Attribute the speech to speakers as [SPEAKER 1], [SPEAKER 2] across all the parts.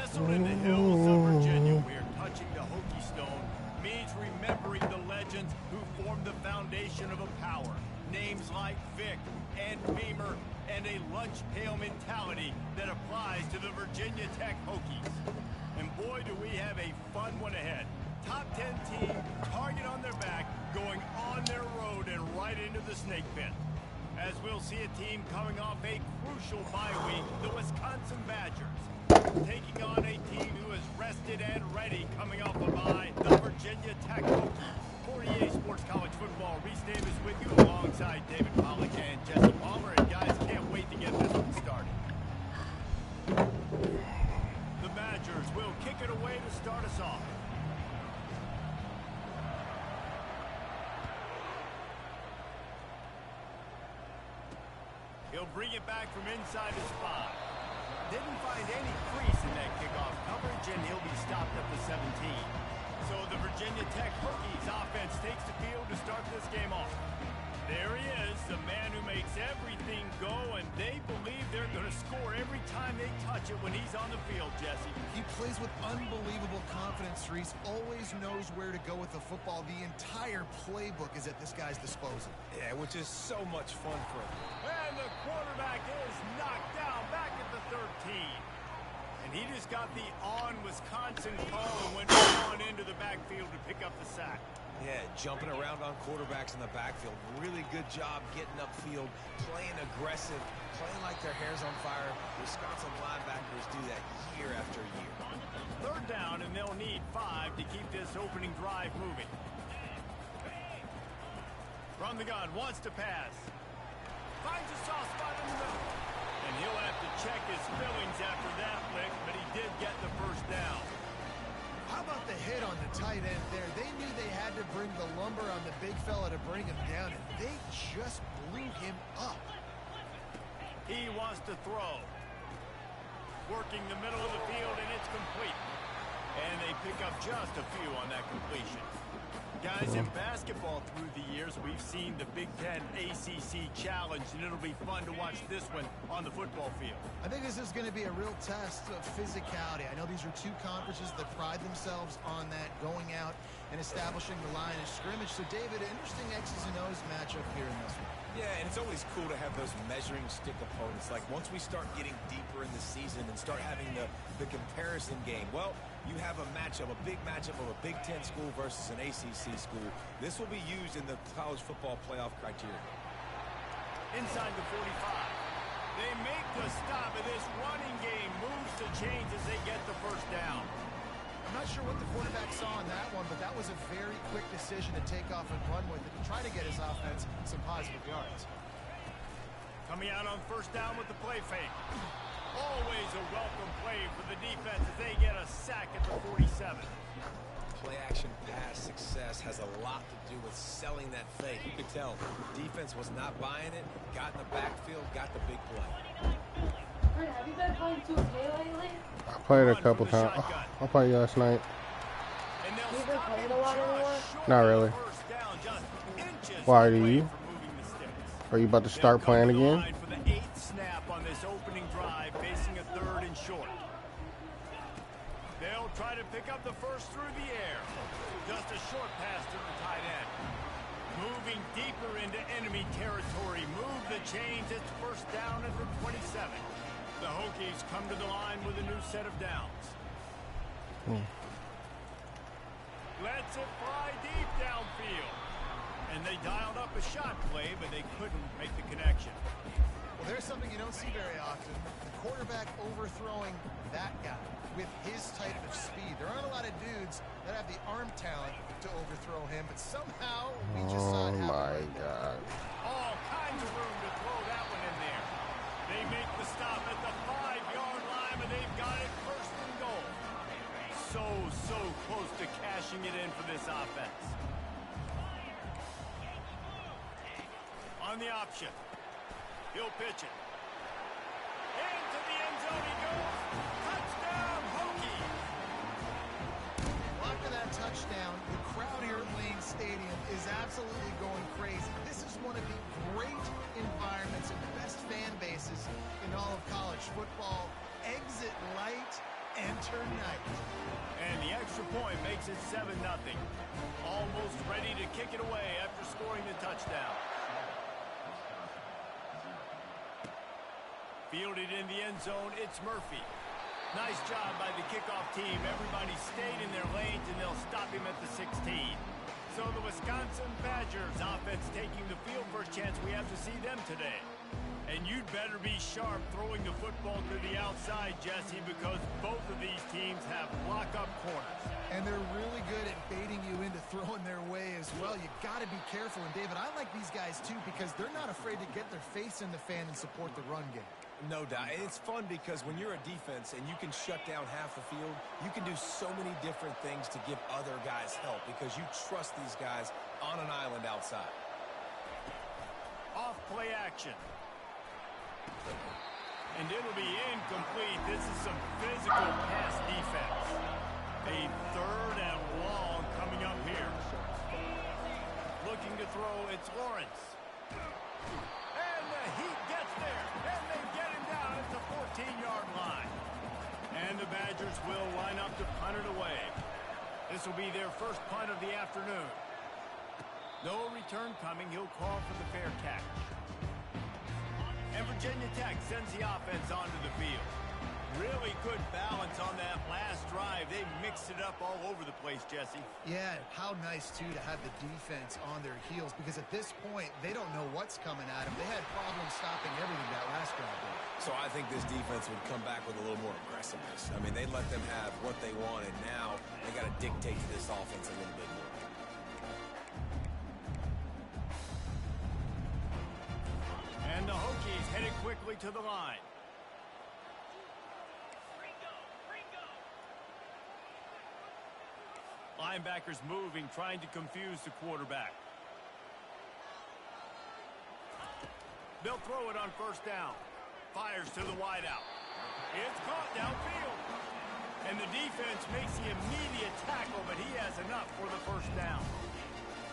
[SPEAKER 1] Nestled in the hills of Virginia, where touching the Hokie Stone means remembering the legends who formed the foundation of a power. Names like Vic and Beamer, and a lunch pail mentality that applies to the Virginia Tech Hokies. And boy, do we have a fun one ahead. Top 10 team, target on their back, going on their road and right into the snake pit. As we'll see a team coming off a crucial bye week, the Wisconsin Badgers, taking on a team who is rested and ready coming off a bye, the Virginia Tech Hokies. For EA Sports College Football, Reese Davis with you alongside David Pollack and Jesse Palmer. And guys, can't wait to get this one started. The Badgers will kick it away to start us off. He'll bring it back from inside his spot. Didn't find any crease in that kickoff coverage, and he'll be stopped at the 17. So the Virginia Tech Hokies offense takes the field to start this game off. There he is, the man who makes everything go, and they believe they're going to score every time they touch it when he's on the field, Jesse.
[SPEAKER 2] He plays with unbelievable confidence, Reese. Always knows where to go with the football. The entire playbook is at this guy's disposal.
[SPEAKER 3] Yeah, which is so much fun for him.
[SPEAKER 1] And the quarterback is knocked down back at the 13. And he just got the on-Wisconsin call and went on into the backfield to pick up the sack.
[SPEAKER 3] Yeah, jumping around on quarterbacks in the backfield. Really good job getting upfield, playing aggressive, playing like their hair's on fire. Wisconsin linebackers do that year after year.
[SPEAKER 1] Third down, and they'll need 5 to keep this opening drive moving. From the gun, wants to pass. Finds a soft spot in the middle. And he'll have to check his fillings after that lick, but he did get the first down.
[SPEAKER 2] How about the hit on the tight end there? They knew they had to bring the lumber on the big fella to bring him down, and they just blew him up.
[SPEAKER 1] He wants to throw. Working the middle of the field, and it's complete. And they pick up just a few on that completion. Guys, in basketball through the years, we've seen the Big Ten ACC Challenge, and it'll be fun to watch this one on the football field.
[SPEAKER 2] I think this is going to be a real test of physicality. I know these are two conferences that pride themselves on that, going out and establishing the line of scrimmage. So, David, interesting X's and O's matchup here in this one.
[SPEAKER 3] Yeah, and it's always cool to have those measuring stick opponents. Like, once we start getting deeper in the season and start having the comparison game, well, you have a matchup, a big matchup of a Big Ten school versus an ACC school. This will be used in the college football playoff criteria.
[SPEAKER 1] Inside the 45. They make the stop, and this running game moves the chains as they get the first down.
[SPEAKER 2] I'm not sure what the quarterback saw on that one, but that was a very quick decision to take off and run with it and try to get his offense some positive yards.
[SPEAKER 1] Coming out on first down with the play fake. Always a welcome play for the defense as they get a sack at the 47.
[SPEAKER 3] Play-action pass success has a lot to do with selling that fake. You could tell defense was not buying it, got in the backfield, got the big play.
[SPEAKER 4] Have you been playing 2K lately?
[SPEAKER 5] I played a couple times. I played last night.
[SPEAKER 4] You been playing a lot anymore?
[SPEAKER 5] Not really. Why do you? Are you about to start playing again?
[SPEAKER 1] For the 8th snap on this opening drive, facing a 3rd and short. They'll try to pick up the first through the air. Just a short pass to the tight end. Moving deeper into enemy territory. Move the chains. It's first down at the 27. The Hokies come to the line with a new set of downs. Lets it fly deep downfield. And they dialed up a shot play, but they couldn't make the connection.
[SPEAKER 2] Well, there's something you don't see very often. The quarterback overthrowing that guy with his type of speed. There aren't a lot of dudes that have the arm talent to overthrow him, but somehow we just saw it happen.
[SPEAKER 5] Oh, my God.
[SPEAKER 1] All kinds of room to throw that one in there. They make the stop at the 5-yard line, but they've got it first and goal. So close to cashing it in for this offense. On the option. He'll pitch it. Into the end zone he goes. Touchdown, Hokies.
[SPEAKER 2] After that touchdown, the crowd here at Lane Stadium is absolutely going crazy. This is one of the great environments and best fan bases in all of college football. Exit light enter night.
[SPEAKER 1] And the extra point makes it 7-0. Almost ready to kick it away after scoring the touchdown. Fielded in the end zone, it's Murphy. Nice job by the kickoff team. Everybody stayed in their lanes, and they'll stop him at the 16. So the Wisconsin Badgers offense taking the field. First chance we have to see them today. And you'd better be sharp throwing the football to the outside, Jesse, because both of these teams have lock-up corners.
[SPEAKER 2] And they're really good at baiting you into throwing their way as well. You got to be careful. And, David, I like these guys, too, because they're not afraid to get their face in the fan and support the run game.
[SPEAKER 3] No doubt. It's fun because when you're a defense and you can shut down half the field, you can do so many different things to give other guys help because you trust these guys on an island outside.
[SPEAKER 1] Off play action. And it'll be incomplete. This is some physical pass defense. A 3rd and long coming up here. Looking to throw, it's Lawrence. And the Heat gets there. And they get him down at the 14-yard line. And the Badgers will line up to punt it away. This will be their first punt of the afternoon. No return coming. He'll call for the fair catch. And Virginia Tech sends the offense onto the field. Really good balance on that last drive. They mixed it up all over the place, Jesse.
[SPEAKER 2] Yeah, how nice, too, to have the defense on their heels because at this point, they don't know what's coming at them. They had problems stopping everything that last drive.
[SPEAKER 3] So I think this defense would come back with a little more aggressiveness. I mean, they let them have what they wanted. Now they got to dictate to this offense a little bit more.
[SPEAKER 1] And the Hokies headed quickly to the line. Linebackers moving, trying to confuse the quarterback. They'll throw it on first down. Fires to the wideout. It's caught downfield. And the defense makes the immediate tackle, but he has enough for the first down.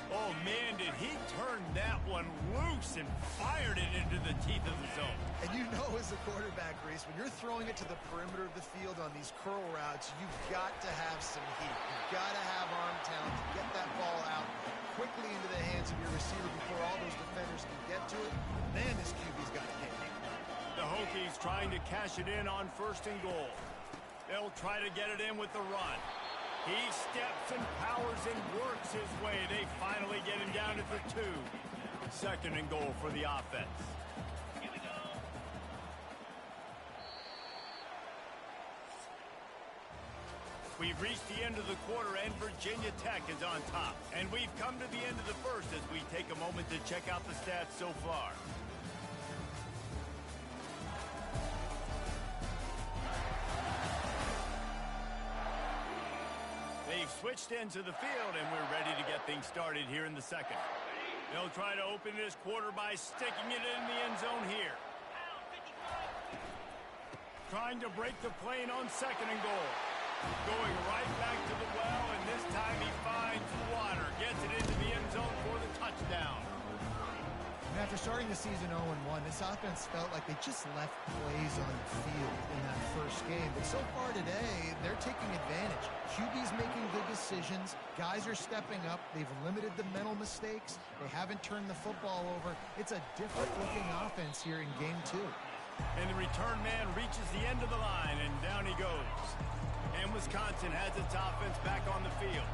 [SPEAKER 1] Oh, man, did he turn that one loose and fired it into the teeth of the zone.
[SPEAKER 2] And you know as a quarterback, Reese, when you're throwing it to the perimeter of the field on these curl routes, you've got to have some heat. You've got to have arm talent to get that ball out quickly into the hands of your receiver before all those defenders can get to it. Man, this QB's got hit.
[SPEAKER 1] The Hokies trying to cash it in on 1st and goal. They'll try to get it in with the run. He steps and powers and works his way. They finally get him down at the 2. 2nd and goal for the offense. Here we go. We've reached the end of the quarter, and Virginia Tech is on top. And we've come to the end of the first as we take a moment to check out the stats so far. They've switched into the field, and we're ready to get things started here in the second. They'll try to open this quarter by sticking it in the end zone here. Trying to break the plane on 2nd and goal. Going right back to the well, and this time he finds water. Gets it into the end zone for the touchdown.
[SPEAKER 2] And after starting the season 0-1, this offense felt like they just left plays on the field in that first game. But so far today, they're taking advantage. QB's making good decisions. Guys are stepping up. They've limited the mental mistakes. They haven't turned the football over. It's a different-looking offense here in Game 2.
[SPEAKER 1] And the return man reaches the end of the line, and down he goes. And Wisconsin has its offense back on the field.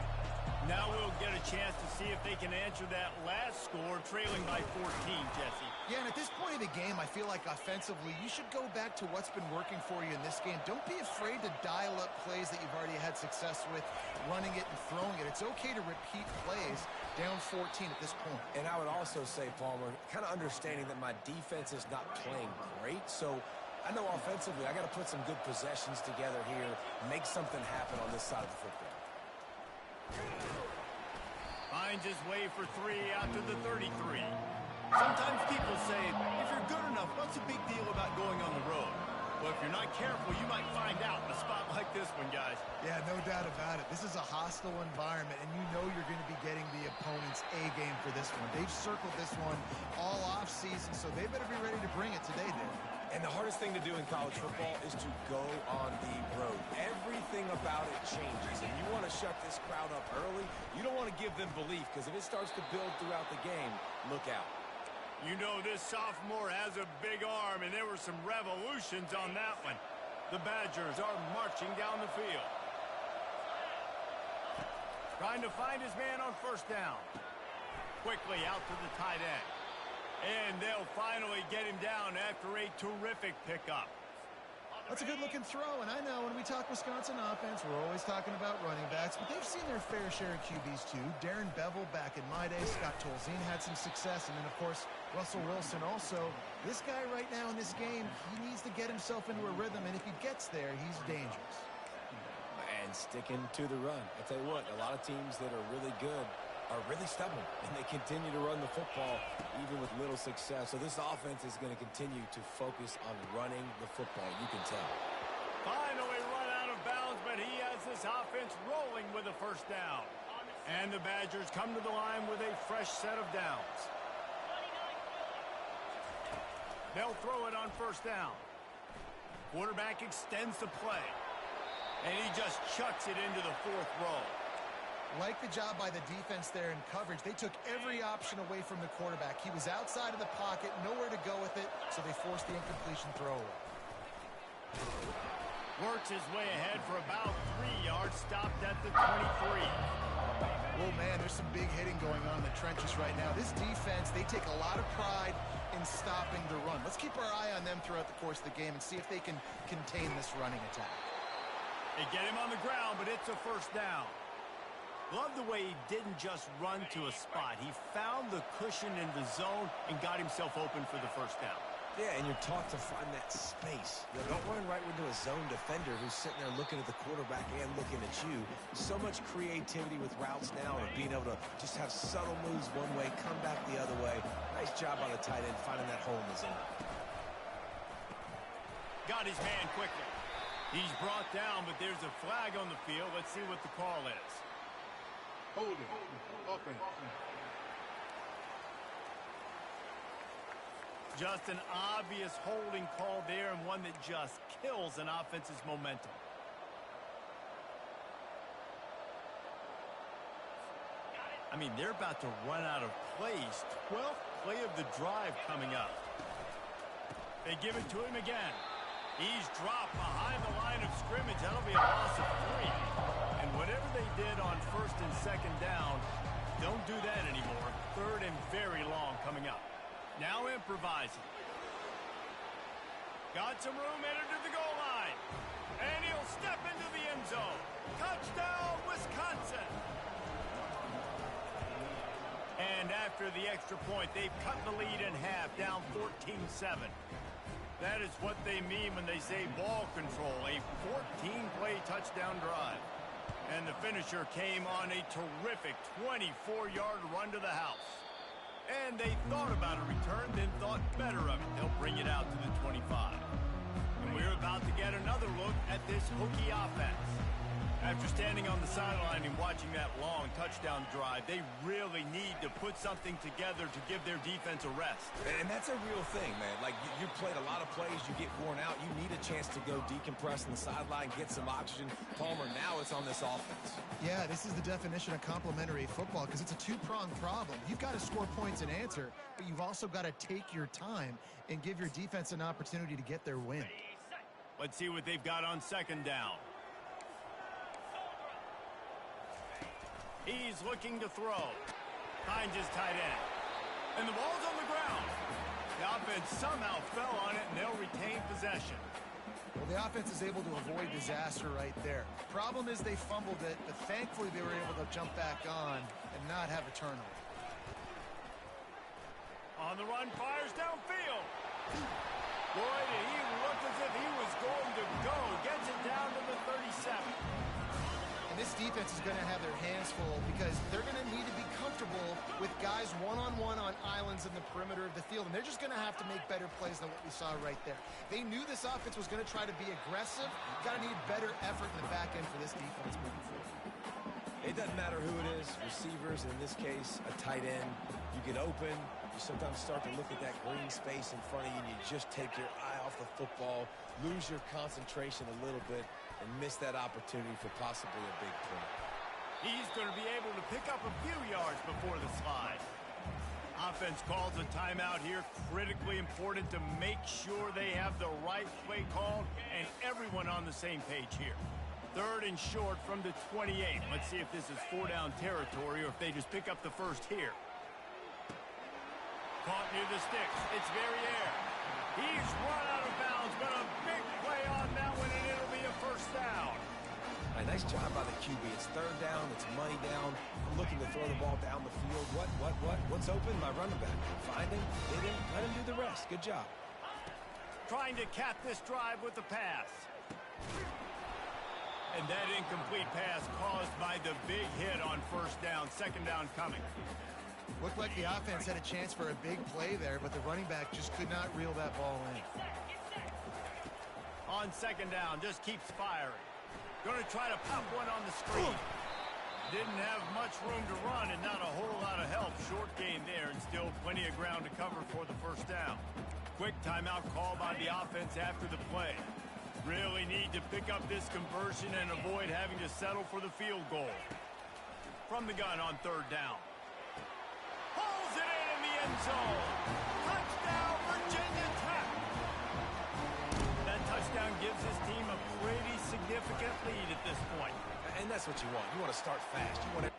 [SPEAKER 1] Now we'll get a chance to see if they can answer that last score, trailing by 14, Jesse.
[SPEAKER 2] Yeah, and at this point of the game, I feel like offensively, you should go back to what's been working for you in this game. Don't be afraid to dial up plays that you've already had success with, running it and throwing it. It's okay to repeat plays down 14 at this point.
[SPEAKER 3] And I would also say, Palmer, kind of understanding that my defense is not playing great, so I know offensively I got to put some good possessions together here, make something happen on this side of the football.
[SPEAKER 1] Finds his way for 3 out to the 33. Sometimes people say, if you're good enough, what's the big deal about going on the road? Well, if you're not careful, you might find out in a spot like this one, guys.
[SPEAKER 2] Yeah, no doubt about it. This is a hostile environment, and you know you're going to be getting the opponent's A game for this one. They've circled this one all off season, so they better be ready to bring it today, Dave.
[SPEAKER 3] And the hardest thing to do in college football is to go on the road. Everything about it changes, and you want to shut this crowd up early. You don't want to give them belief, because if it starts to build throughout the game, look out.
[SPEAKER 1] You know this sophomore has a big arm, and there were some revolutions on that one. The Badgers are marching down the field. Trying to find his man on first down. Quickly out to the tight end. And they'll finally get him down after a terrific pickup.
[SPEAKER 2] That's a good-looking throw, and I know when we talk Wisconsin offense, we're always talking about running backs, but they've seen their fair share of QBs too. Darren Bevel back in my day, Scott Tolzien had some success, and then, of course, Russell Wilson also. This guy right now in this game, he needs to get himself into a rhythm, and if he gets there, he's dangerous.
[SPEAKER 3] And sticking to the run. I tell you what, a lot of teams that are really good are really stubborn, and they continue to run the football even with little success. So this offense is going to continue to focus on running the football, you can tell.
[SPEAKER 1] Finally run out of bounds, but he has this offense rolling with a first down. And the Badgers come to the line with a fresh set of downs. They'll throw it on first down. Quarterback extends the play. And he just chucks it into the fourth row.
[SPEAKER 2] Like the job by the defense there in coverage. They took every option away from the quarterback. He was outside of the pocket, nowhere to go with it, so they forced the incompletion throw away.
[SPEAKER 1] Works his way ahead for about 3 yards, stopped at the 23.
[SPEAKER 2] Oh, man, there's some big hitting going on in the trenches right now. This defense, they take a lot of pride in stopping the run. Let's keep our eye on them throughout the course of the game and see if they can contain this running attack.
[SPEAKER 1] They get him on the ground, but it's a first down. Love the way he didn't just run to a spot. He found the cushion in the zone and got himself open for the first down.
[SPEAKER 3] Yeah, and you're taught to find that space. You know, don't run right into a zone defender who's sitting there looking at the quarterback and looking at you. So much creativity with routes now and being able to just have subtle moves one way, come back the other way. Nice job by the tight end finding that hole in the zone.
[SPEAKER 1] Got his man quickly. He's brought down, but there's a flag on the field. Let's see what the call is.
[SPEAKER 5] Holding. Offense.
[SPEAKER 1] Just an obvious holding call there, and one that just kills an offense's momentum. I mean, they're about to run out of plays. 12th play of the drive coming up. They give it to him again. He's dropped behind the line of scrimmage. That'll be a loss of 3. And whatever they did on first and second down, don't do that anymore. Third and very long coming up. Now improvising. Got some room, entered to the goal line. And he'll step into the end zone. Touchdown, Wisconsin. And after the extra point, they've cut the lead in half, down 14-7. That is what they mean when they say ball control, a 14-play touchdown drive. And the finisher came on a terrific 24-yard run to the house. And they thought about a return, then thought better of it. They'll bring it out to the 25. And we're about to get another look at this Hokie offense. After standing on the sideline and watching that long touchdown drive, they really need to put something together to give their defense a rest.
[SPEAKER 3] And that's a real thing, man. Like, you played a lot of plays, you get worn out, you need a chance to go decompress on the sideline, get some oxygen. Palmer, now it's on this offense.
[SPEAKER 2] Yeah, this is the definition of complementary football because it's a two-pronged problem. You've got to score points and answer, but you've also got to take your time and give your defense an opportunity to get their win.
[SPEAKER 1] Let's see what they've got on second down. He's looking to throw. Finds his tight end. And the ball's on the ground. The offense somehow fell on it, and they'll retain possession.
[SPEAKER 2] Well, the offense is able to avoid disaster right there. Problem is they fumbled it, but thankfully they were able to jump back on and not have a turnover.
[SPEAKER 1] On the run, fires downfield. Boy, did he look as if he was going to go. Gets it down to the 37.
[SPEAKER 2] And this defense is going to have their hands full because they're going to need to be comfortable with guys one-on-one on islands in the perimeter of the field. And they're just going to have to make better plays than what we saw right there. They knew this offense was going to try to be aggressive. Got to need better effort in the back end for this defense moving forward.
[SPEAKER 3] It doesn't matter who it is, receivers, in this case, a tight end. You get open, You sometimes start to look at that green space in front of you, and you just take your eye off the football, lose your concentration a little bit, and miss that opportunity for possibly a big play.
[SPEAKER 1] He's going to be able to pick up a few yards before the slide. Offense calls a timeout here. Critically important to make sure they have the right play called and everyone on the same page here. 3rd and short from the 28. Let's see if this is 4-down territory or if they just pick up the first here. Caught near the sticks. It's Verrier. He's run out of bounds, but a big play on that one, and it'll be a first down.
[SPEAKER 3] A nice job by the QB. It's 3rd down. It's money down. I'm looking to throw the ball down the field. What's open? My running back. Find him, hit him, let him do the rest. Good job.
[SPEAKER 1] Trying to cap this drive with the pass. And that incomplete pass caused by the big hit on 1st down. 2nd down coming.
[SPEAKER 2] Looked like the offense had a chance for a big play there, but the running back just could not reel that ball in.
[SPEAKER 1] On 2nd down, just keeps firing. Going to try to pop one on the screen. Didn't have much room to run and not a whole lot of help. Short gain there and still plenty of ground to cover for the 1st down. Quick timeout call by the offense after the play. Really need to pick up this conversion and avoid having to settle for the field goal. From the gun on 3rd down. Pulls it in the end zone. Touchdown, Virginia Tech. That touchdown gives his team a pretty significant lead at this point.
[SPEAKER 3] And that's what you want. You want to start fast. You want to...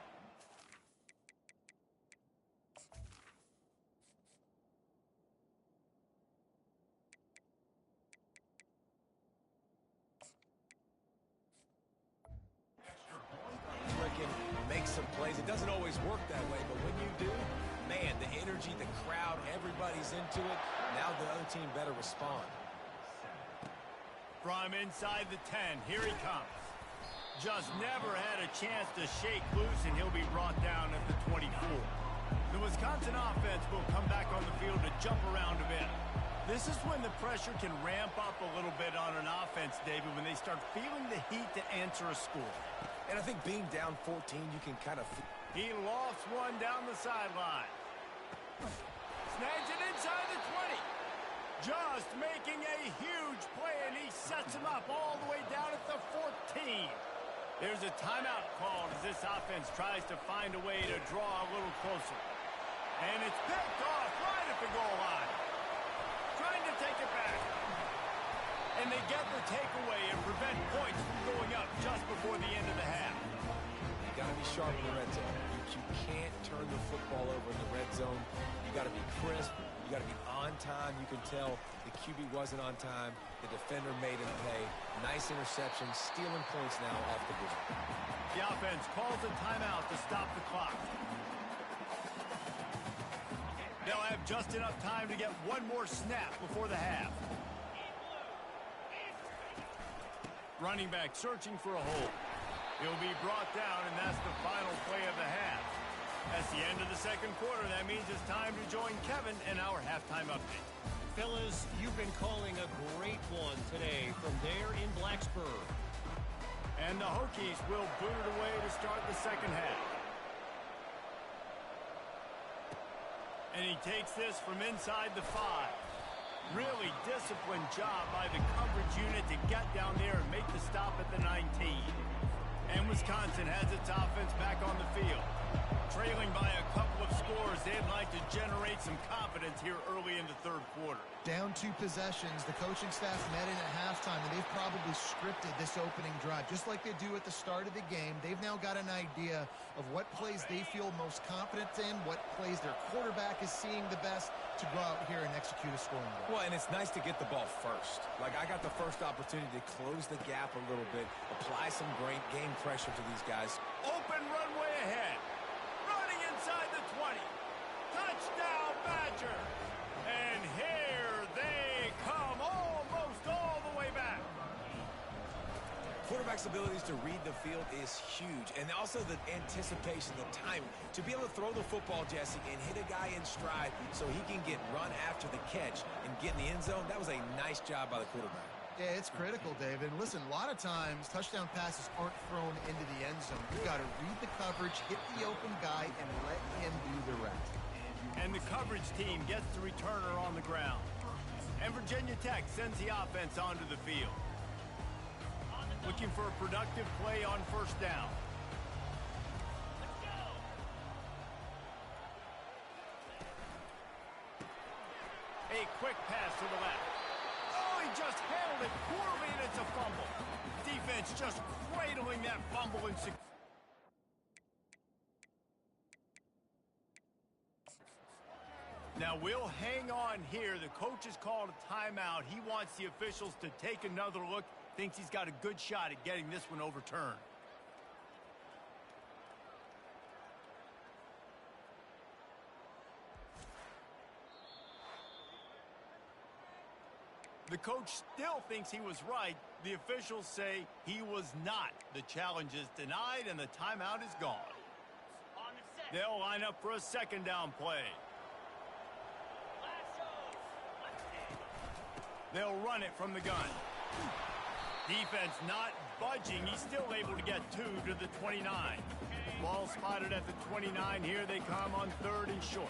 [SPEAKER 3] make some plays. It doesn't always work that way, but when you do, man, the energy, the crowd, everybody's into it. Now the other team better respond.
[SPEAKER 1] From inside the 10, here he comes. Just never had a chance to shake loose, and he'll be brought down at the 24. The Wisconsin offense will come back on the field to jump around a bit. This is when the pressure can ramp up a little bit on an offense, David, when they start feeling the heat to answer a score.
[SPEAKER 3] And I think being down 14, you can kind of...
[SPEAKER 1] He lofts one down the sideline. Snags it inside the 20. Just making a huge play, and he sets him up all the way down at the 14. There's a timeout called as this offense tries to find a way to draw a little closer. And it's picked off right at the goal line. Trying to take it back. And they get the takeaway and prevent points from going up just before the end of the half.
[SPEAKER 3] You got to be sharp in the red zone. You can't turn the football over in the red zone. You got to be crisp. You got to be on time. You can tell the QB wasn't on time. The defender made him pay. Nice interception, stealing points now off the board.
[SPEAKER 1] The offense calls a timeout to stop the clock. They'll have just enough time to get one more snap before the half. Running back searching for a hole. He'll be brought down, and that's the final play of the half. That's the end of the 2nd quarter. That means it's time to join Kevin in our halftime update.
[SPEAKER 6] Fellas, you've been calling a great one today from there in Blacksburg.
[SPEAKER 1] And the Hokies will boot it away to start the 2nd half. And he takes this from inside the 5. Really disciplined job by the coverage unit to get down there and make the stop at the 19. And Wisconsin has its offense back on the field. Trailing by a couple of scores, they'd like to generate some confidence here early in the 3rd quarter.
[SPEAKER 2] Down 2 possessions, the coaching staff met in at halftime, and they've probably scripted this opening drive. Just like they do at the start of the game, they've now got an idea of what plays they feel most confident in, what plays their quarterback is seeing the best to go out here and execute a scoring goal.
[SPEAKER 3] Well, and it's nice to get the ball first. Like, I got the first opportunity to close the gap a little bit, apply some great game pressure to these guys.
[SPEAKER 1] Open runway ahead. Running inside the 20. Touchdown, Badger. And here they come, almost all the way back.
[SPEAKER 3] Quarterback's abilities to read the field is huge, and also the anticipation, the timing. To be able to throw the football, Jesse, and hit a guy in stride so he can get run after the catch and get in the end zone, that was a nice job by the quarterback.
[SPEAKER 2] Yeah, it's critical, David. Listen, a lot of times touchdown passes aren't thrown into the end zone. You've got to read the coverage, hit the open guy, and let him do the rest.
[SPEAKER 1] And the coverage team gets the returner on the ground. And Virginia Tech sends the offense onto the field. Looking for a productive play on first down. A quick pass to the left. Oh, he just handled it poorly, and it's a fumble. Defense just cradling that fumble and Now we'll hang on here. The coach has called a timeout. He wants the officials to take another look. Thinks he's got a good shot at getting this one overturned. The coach still thinks he was right. The officials say he was not. The challenge is denied and the timeout is gone. They'll line up for a second down play. They'll run it from the gun. Defense not budging. He's still able to get 2 to the 29. Ball spotted at the 29. Here they come on 3rd and short.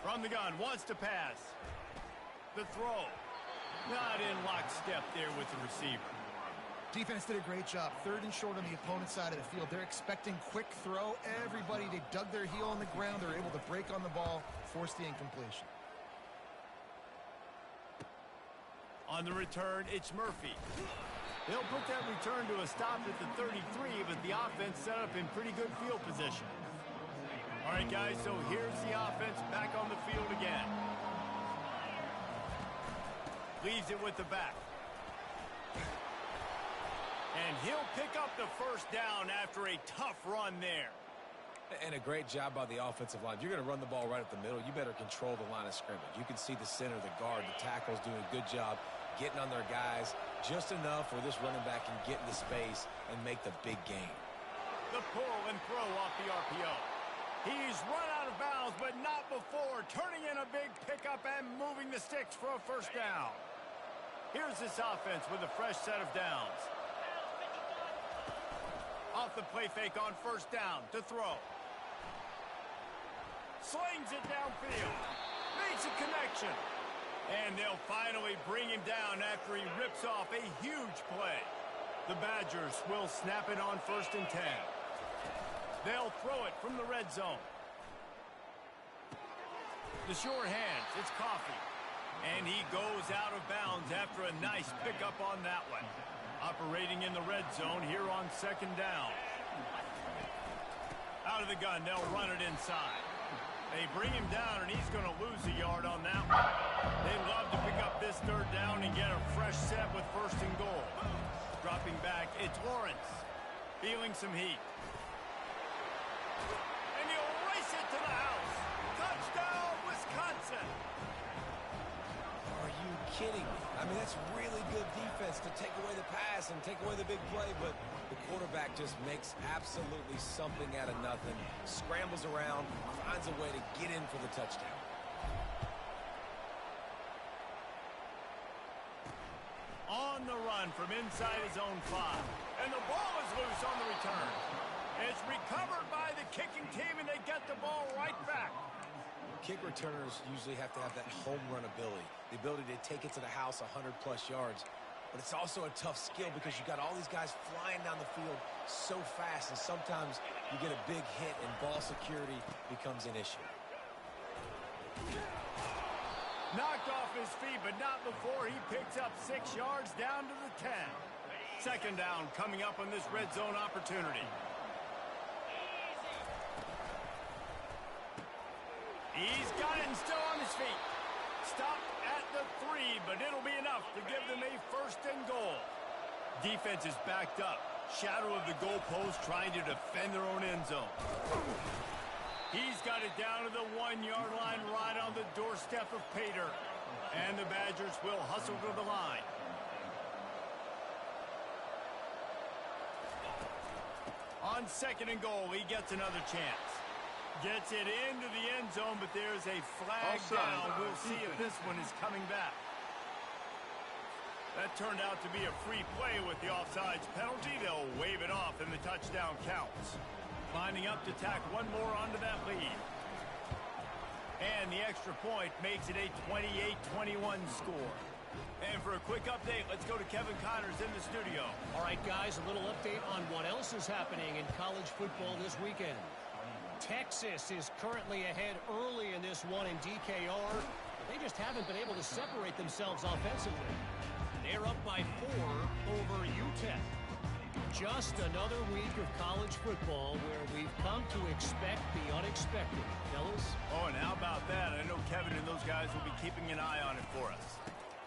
[SPEAKER 1] From the gun, wants to pass. The throw. Not in lockstep there with the receiver.
[SPEAKER 2] Defense did a great job. 3rd and short on the opponent's side of the field. They're expecting quick throw. Everybody, they dug their heel on the ground. They're able to break on the ball, force the incompletion.
[SPEAKER 1] On the return, it's Murphy. They'll put that return to a stop at the 33, but the offense set up in pretty good field position. All right, guys, so here's the offense back on the field again. Leaves it with the back. And he'll pick up the first down after a tough run there.
[SPEAKER 3] And a great job by the offensive line. If you're going to run the ball right up the middle, you better control the line of scrimmage. You can see the center, the guard, the tackles doing a good job getting on their guys just enough where this running back can get into space and make the big game.
[SPEAKER 1] The pull and throw off the RPO. He's run out of bounds, but not before turning in a big pickup and moving the sticks for a first down. Here's this offense with a fresh set of downs. Off the play fake on first down to throw. Slings it downfield. Makes a connection. And they'll finally bring him down after he rips off a huge play. The Badgers will snap it on 1st and 10. They'll throw it from the red zone. The short hands, it's Coffee. And he goes out of bounds after a nice pickup on that one. Operating in the red zone here on 2nd down. Out of the gun, they'll run it inside. They bring him down, and he's going to lose a yard on that one. They'd love to pick up this 3rd down and get a fresh set with 1st and goal. Dropping back, it's Lawrence. Feeling some heat. And he'll race it to the house. Touchdown, Wisconsin.
[SPEAKER 3] Are you kidding me? I mean, that's really good defense to take away the pass and take away the big play, but the quarterback just makes absolutely something out of nothing, scrambles around, finds a way to get in for the touchdown.
[SPEAKER 1] On the run from inside his own 5. And the ball is loose on the return. It's recovered by the kicking team, and they get the ball right back.
[SPEAKER 3] Kick returners usually have to have that home run ability, the ability to take it to the house 100-plus yards. But it's also a tough skill because you got all these guys flying down the field so fast, and sometimes you get a big hit and ball security becomes an issue.
[SPEAKER 1] Knocked off his feet, but not before he picks up 6 yards down to the 10. 2nd down coming up on this red zone opportunity. He's got it and still on his feet. Stopped at the 3, but it'll be enough to give them a 1st and goal. Defense is backed up. Shadow of the goalpost trying to defend their own end zone. He's got it down to the 1-yard line right on the doorstep of Pater. And the Badgers will hustle to the line. On 2nd and goal, he gets another chance. Gets it into the end zone, but there's a flag down. We'll see if this one is coming back. That turned out to be a free play with the offsides penalty. They'll wave it off, and the touchdown counts. Lining up to tack one more onto that lead. And the extra point makes it a 28-21 score. And for a quick update, let's go to Kevin Connors in the studio.
[SPEAKER 6] All right, guys, a little update on what else is happening in college football this weekend. Texas is currently ahead early in this one in DKR. They just haven't been able to separate themselves offensively. They're up by 4 over UTEP. Just another week of college football where we've come to expect the unexpected. Fellas?
[SPEAKER 1] Oh, and how about that? I know Kevin and those guys will be keeping an eye on it for us.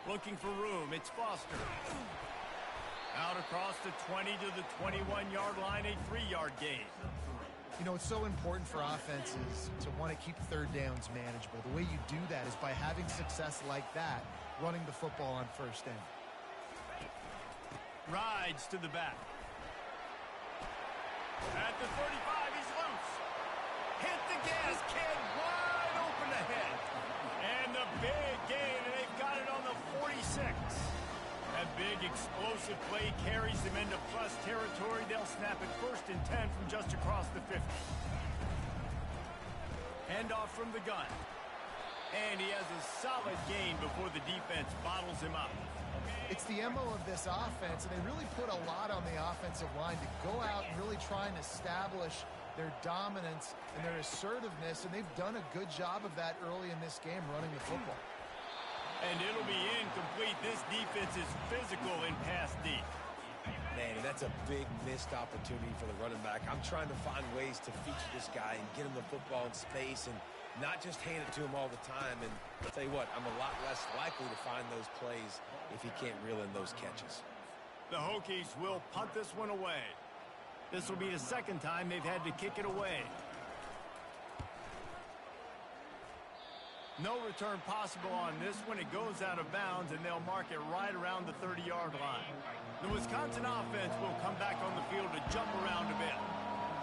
[SPEAKER 1] Looking for room, it's Foster. Out across the 20 to the 21-yard line, a 3-yard gain.
[SPEAKER 2] You know, it's so important for offenses to want to keep third downs manageable. The way you do that is by having success like that, running the football on first down.
[SPEAKER 1] Rides to the back. At the 35, he's loose. Hit the gas, kid, wide open ahead. And the big gain, and they've got it on the 46. That big explosive play carries them into plus territory. They'll snap it 1st and 10 from just across the 50. Handoff from the gun. And he has a solid gain before the defense bottles him up.
[SPEAKER 2] It's the MO of this offense, and they really put a lot on the offensive line to go out and really try and establish their dominance and their assertiveness, and they've done a good job of that early in this game running the football.
[SPEAKER 1] And it'll be incomplete. This defense is physical in pass deep.
[SPEAKER 3] Man, and that's a big missed opportunity for the running back. I'm trying to find ways to feature this guy and get him the football in space and not just hand it to him all the time. And I'll tell you what, I'm a lot less likely to find those plays if he can't reel in those catches.
[SPEAKER 1] The Hokies will punt this one away. This will be the 2nd time they've had to kick it away. No return possible on this one. It goes out of bounds, and they'll mark it right around the 30-yard line. The Wisconsin offense will come back on the field to jump around a bit.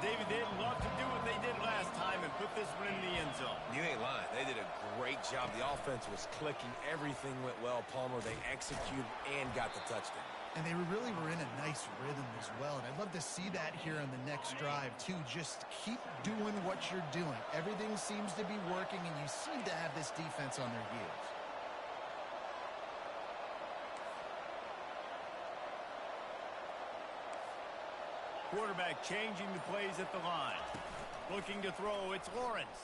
[SPEAKER 1] David, they'd love to do what they did last time and put this one in the end zone.
[SPEAKER 3] You ain't lying. They did a great job. The offense was clicking. Everything went well. Palmer, they executed and got the touchdown.
[SPEAKER 2] And they really were in a nice rhythm as well. And I'd love to see that here on the next drive, too. Just keep doing what you're doing. Everything seems to be working, and you seem to have this defense on their heels.
[SPEAKER 1] Quarterback changing the plays at the line. Looking to throw, it's Lawrence.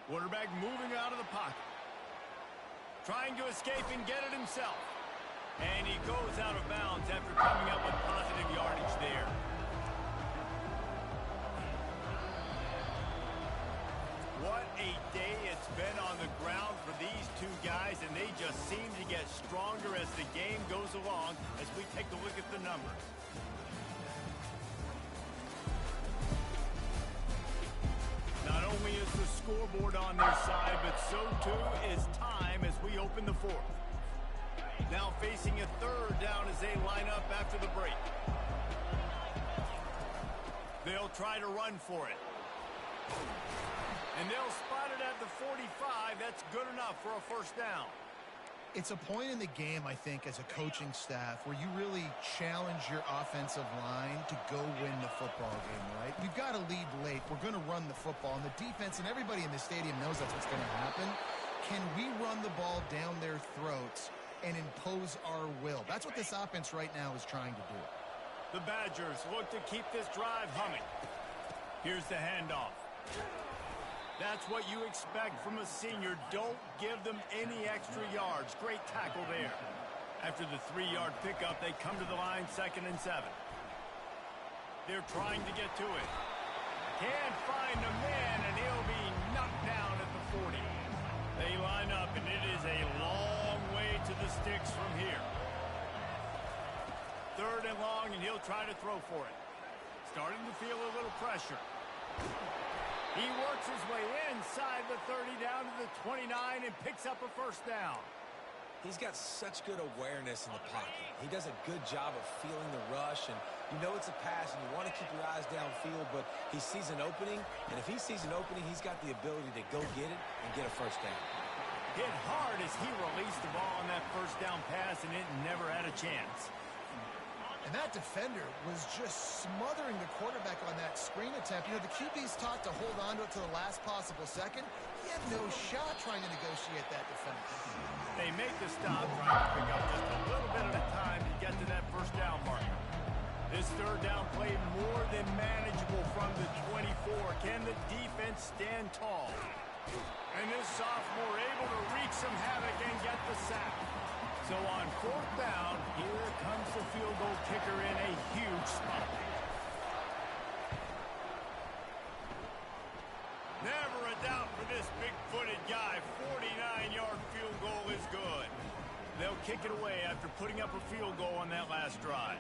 [SPEAKER 1] Quarterback moving out of the pocket. Trying to escape and get it himself. And he goes out of bounds after coming up with positive yardage there. What a day it's been on the ground for these two guys, and they just seem to get stronger as the game goes along as we take a look at the numbers. Not only is the scoreboard on their side, but so too is time as we open the 4th. Now facing a 3rd down as they line up after the break. They'll try to run for it. And they'll spot it at the 45. That's good enough for a 1st down.
[SPEAKER 2] It's a point in the game, I think, as a coaching staff where you really challenge your offensive line to go win the football game, right? We've got to lead late. We're going to run the football. And the defense and everybody in the stadium knows that's what's going to happen. Can we run the ball down their throats and impose our will? That's what this offense right now is trying to do.
[SPEAKER 1] The Badgers look to keep this drive humming. Here's the handoff. That's what you expect from a senior. Don't give them any extra yards. Great tackle there. After the 3-yard pickup, they come to the line 2nd and 7. They're trying to get to it. Can't find a man, and he'll be knocked down at the 40. They line up, and it is a long way to the sticks from here. 3rd and long, and he'll try to throw for it. Starting to feel a little pressure. He works his way inside the 30 down to the 29 and picks up a 1st down.
[SPEAKER 3] He's got such good awareness in the pocket. He does a good job of feeling the rush, and you know it's a pass, and you want to keep your eyes downfield, but he sees an opening, and if he sees an opening, he's got the ability to go get it and get a 1st down.
[SPEAKER 1] Hit hard as he released the ball on that 1st down pass, and it never had a chance.
[SPEAKER 2] And that defender was just smothering the quarterback on that screen attempt. You know, the QB's taught to hold on to it to the last possible second. He had no shot trying to negotiate that defense.
[SPEAKER 1] They make the stop, trying to pick up just a little bit at a time to get to that first down mark. This third down play more than manageable from the 24. Can the defense stand tall? And this sophomore able to wreak some havoc and get the sack. So on fourth down, here comes the field goal kicker in a huge spot. Never a doubt for this big-footed guy. 49-yard field goal is good. They'll kick it away after putting up a field goal on that last drive.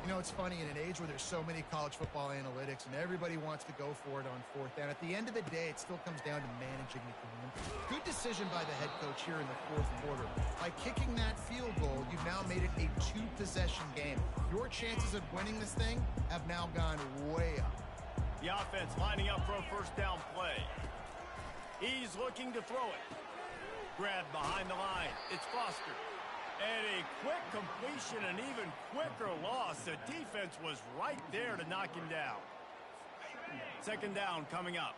[SPEAKER 2] You know, it's funny, in an age where there's so many college football analytics and everybody wants to go for it on fourth down, at the end of the day, it still comes down to managing the game. Good decision by the head coach here in the fourth quarter. By kicking that field goal, you've now made it a two-possession game. Your chances of winning this thing have now gone way up.
[SPEAKER 1] The offense lining up for a first down play. He's looking to throw it. Grabbed behind the line. It's Foster. And a quick completion, an even quicker loss. The defense was right there to knock him down. Second down coming up.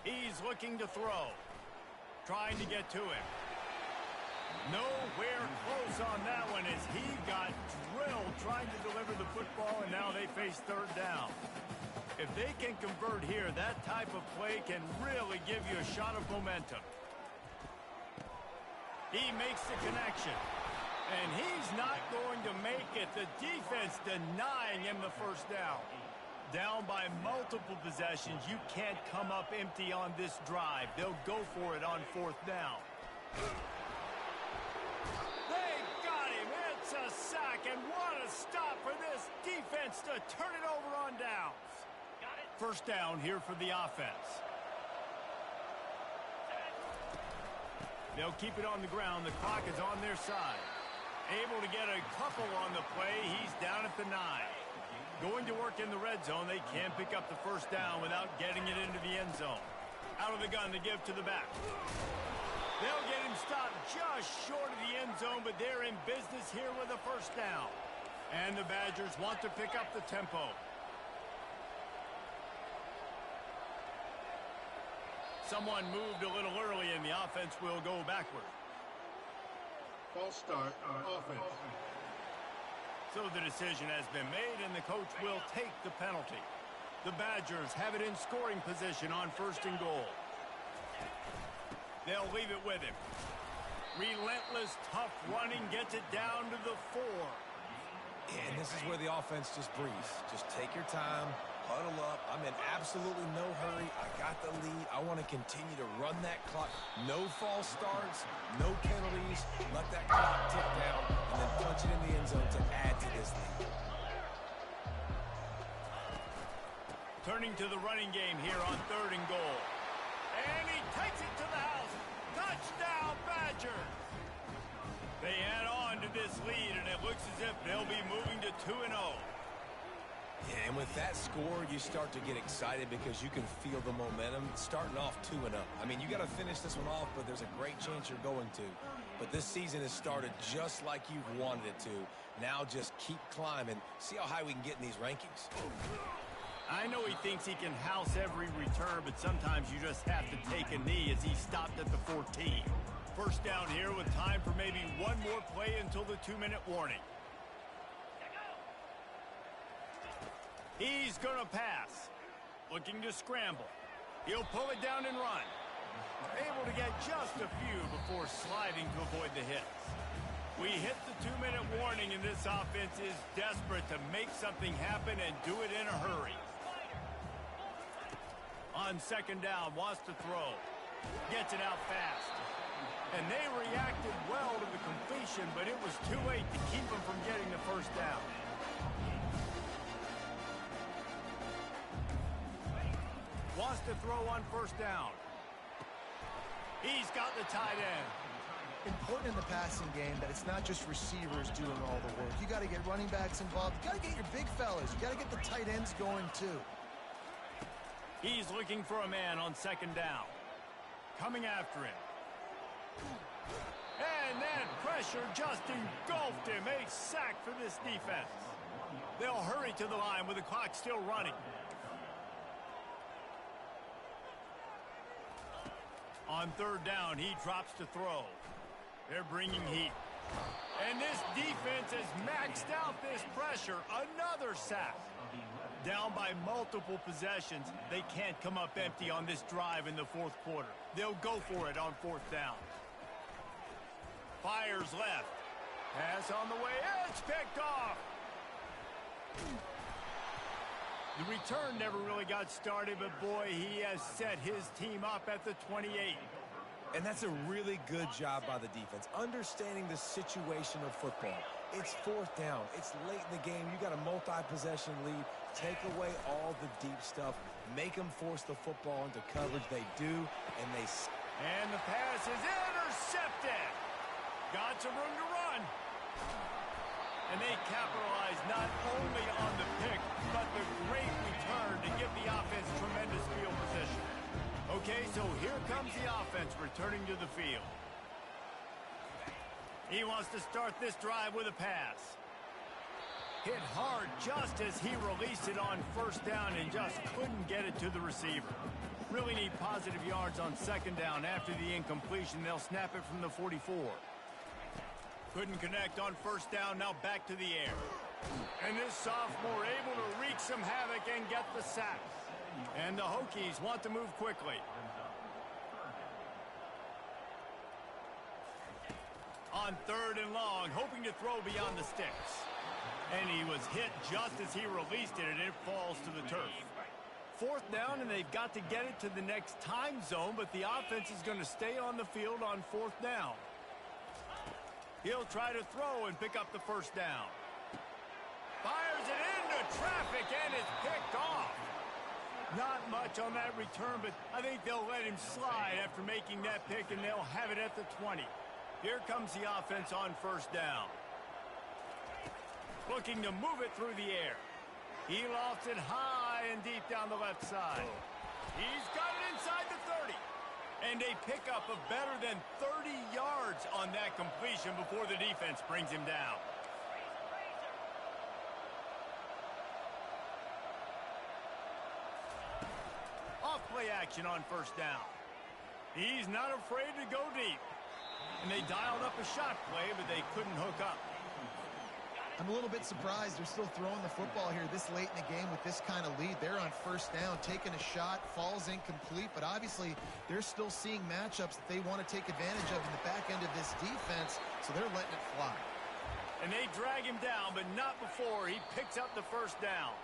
[SPEAKER 1] He's looking to throw. Trying to get to him. Nowhere close on that one as he got drilled trying to deliver the football, and now they face third down. If they can convert here, that type of play can really give you a shot of momentum. He makes the connection. And he's not going to make it. The defense denying him the first down. Down by multiple possessions. You can't come up empty on this drive. They'll go for it on fourth down. They got him. It's a sack. And what a stop for this defense to turn it over on downs. First down here for the offense. They'll keep it on the ground. The clock is on their side. Able to get a couple on the play. He's down at the 9. Going to work in the red zone. They can't pick up the first down without getting it into the end zone. Out of the gun to give to the back. They'll get him stopped just short of the end zone, but they're in business here with a first down. And the Badgers want to pick up the tempo. Someone moved a little early, and the offense will go backward.
[SPEAKER 7] False start on offense.
[SPEAKER 1] So the decision has been made, and the coach will take the penalty. The Badgers have it in scoring position on first and goal. They'll leave it with him. Relentless, tough running gets it down to the 4.
[SPEAKER 3] And this is where the offense just breathes. Just take your time, huddle up. I'm in absolutely no hurry. I got the lead. I want to continue to run that clock. No false starts, no penalties. Let that clock tick down, and then punch it in the end zone to add to this lead.
[SPEAKER 1] Turning to the running game here on third and goal. And he takes it to the house. Touchdown, Badgers! They add on to this lead, and it looks as if they'll be moving to 2-0.
[SPEAKER 3] Yeah, and with that score, you start to get excited because you can feel the momentum starting off 2-0. I mean, you got to finish this one off, but there's a great chance you're going to. But this season has started just like you've wanted it to. Now just keep climbing. See how high we can get in these rankings.
[SPEAKER 1] I know he thinks he can house every return, but sometimes you just have to take a knee as he stopped at the 14. First down here with time for maybe one more play until the 2-minute warning. He's going to pass. Looking to scramble. He'll pull it down and run. Able to get just a few before sliding to avoid the hits. We hit the 2-minute warning, and this offense is desperate to make something happen and do it in a hurry. On second down, wants to throw. Gets it out fast. And they reacted well to the completion, but it was too late to keep them from getting the first down. Wants to throw on first down. He's got the tight end.
[SPEAKER 2] Important in the passing game that it's not just receivers doing all the work. You got to get running backs involved. You got to get your big fellas. You got to get the tight ends going too.
[SPEAKER 1] He's looking for a man on second down. Coming after him. And that pressure just engulfed him. A sack for this defense. They'll hurry to the line with the clock still running. On third down, he drops to throw. They're bringing heat. And this defense has maxed out this pressure. Another sack. Down by multiple possessions. They can't come up empty on this drive in the fourth quarter. They'll go for it on fourth down. Fires left. Pass on the way. It's picked off. The return never really got started, but boy, he has set his team up at the 28.
[SPEAKER 3] And that's a really good job by the defense, understanding the situation of football. It's fourth down. It's late in the game. You got a multi-possession lead. Take away all the deep stuff. Make them force the football into coverage. They do, and they...
[SPEAKER 1] And the pass is intercepted. Got some room to run. And they capitalize not only on the pick, but the great return to give the offense tremendous field position. Okay, so here comes the offense returning to the field. He wants to start this drive with a pass. Hit hard just as he released it on first down and just couldn't get it to the receiver. Really need positive yards on second down. After the incompletion, they'll snap it from the 44. Couldn't connect on first down, now back to the air. And this sophomore able to wreak some havoc and get the sack. And the Hokies want to move quickly. On third and long, hoping to throw beyond the sticks. And he was hit just as he released it, and it falls to the turf. Fourth down, and they've got to get it to the next time zone, but the offense is going to stay on the field on fourth down. He'll try to throw and pick up the first down. Fires it into traffic, and it's picked off. Not much on that return, but I think they'll let him slide after making that pick, and they'll have it at the 20. Here comes the offense on first down. Looking to move it through the air. He lofts it high and deep down the left side. He's got it inside the 30. And a pickup of better than 30 yards on that completion before the defense brings him down. Off play action on first down. He's not afraid to go deep. And they dialed up a shot play, but they couldn't hook up.
[SPEAKER 2] I'm a little bit surprised they're still throwing the football here this late in the game with this kind of lead. They're on first down, taking a shot, falls incomplete, but obviously they're still seeing matchups that they want to take advantage of in the back end of this defense, so they're letting it fly.
[SPEAKER 1] And they drag him down, but not before he picks up the first down.